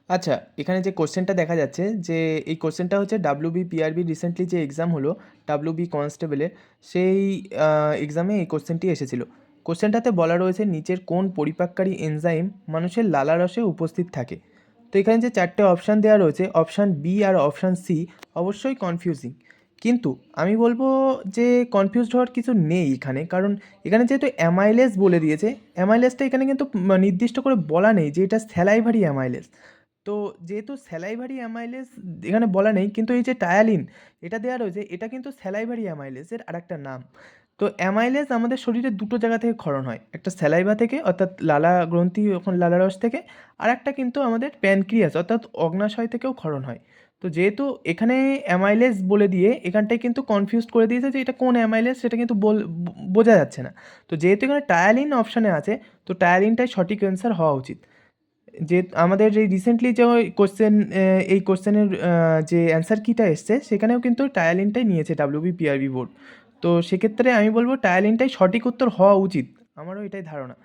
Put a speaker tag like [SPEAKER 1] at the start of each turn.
[SPEAKER 1] আচ্ছা, এখানে যে কোশ্চেনটা দেখা যাচ্ছে যে এই কোশ্চেনটা হচ্ছে WBPRB রিসেন্টলি যে এক্সাম হলো WB কনস্টেবলের, সেই এক্সামে এই কোশ্চেনটি এসেছিল। কোশ্চেনটাতে বলা রয়েছে নিচের কোন পরিপাককারী এনজাইম মানুষের লালারসে উপস্থিত থাকে। তো এখানে যে চারটে অপশান দেওয়া রয়েছে, অপশান বি আর অপশান সি অবশ্যই কনফিউজিং, কিন্তু আমি বলবো যে কনফিউজড হওয়ার কিছু নেই এখানে, কারণ এখানে যেহেতু অ্যামাইলেজ বলে দিয়েছে, অ্যামাইলেজটা এখানে কিন্তু নির্দিষ্ট করে বলা নেই যে এটা স্যালাইভারি অ্যামাইলেজ। তো যেহেতু স্যালাইভারি অ্যামাইলেজ এখানে বলা নেই, কিন্তু এই যে টায়ালিন এটা দেওয়া রয়েছে, এটা কিন্তু স্যালাইভারি অ্যামাইলেজের আরেকটা নাম। তো অ্যামাইলেজ আমাদের শরীরে দুটো জায়গা থেকে ক্ষরণ হয়, একটা স্যালাইভা থেকে অর্থাৎ লালা গ্রন্থি, ওখানে লালারস থেকে, আর একটা কিন্তু আমাদের প্যানক্রিয়াস অর্থাৎ অগ্নাশয় থেকেও ক্ষরণ হয়। তো যেহেতু এখানে অ্যামাইলেজ বলে দিয়ে এখানটায় কিন্তু কনফিউজ করে দিয়েছে যে এটা কোন অ্যামাইলেজ, সেটা কিন্তু বোঝা যাচ্ছে না। তো যেহেতু এখানে টায়ালিন অপশানে আছে, তো টায়ালিনটাই সঠিক অ্যান্সার হওয়া উচিত। যে আমাদের এই রিসেন্টলি যে কোশ্চেন, এই কোশ্চেনের যে অ্যান্সার কিটা এসছে সেখানেও কিন্তু টায়ালিনটাই নিয়েছে WBPRB বোর্ড। তো সেক্ষেত্রে আমি বলবো টায়ালিনটাই সঠিক উত্তর হওয়া উচিত, আমারও এটাই ধারণা।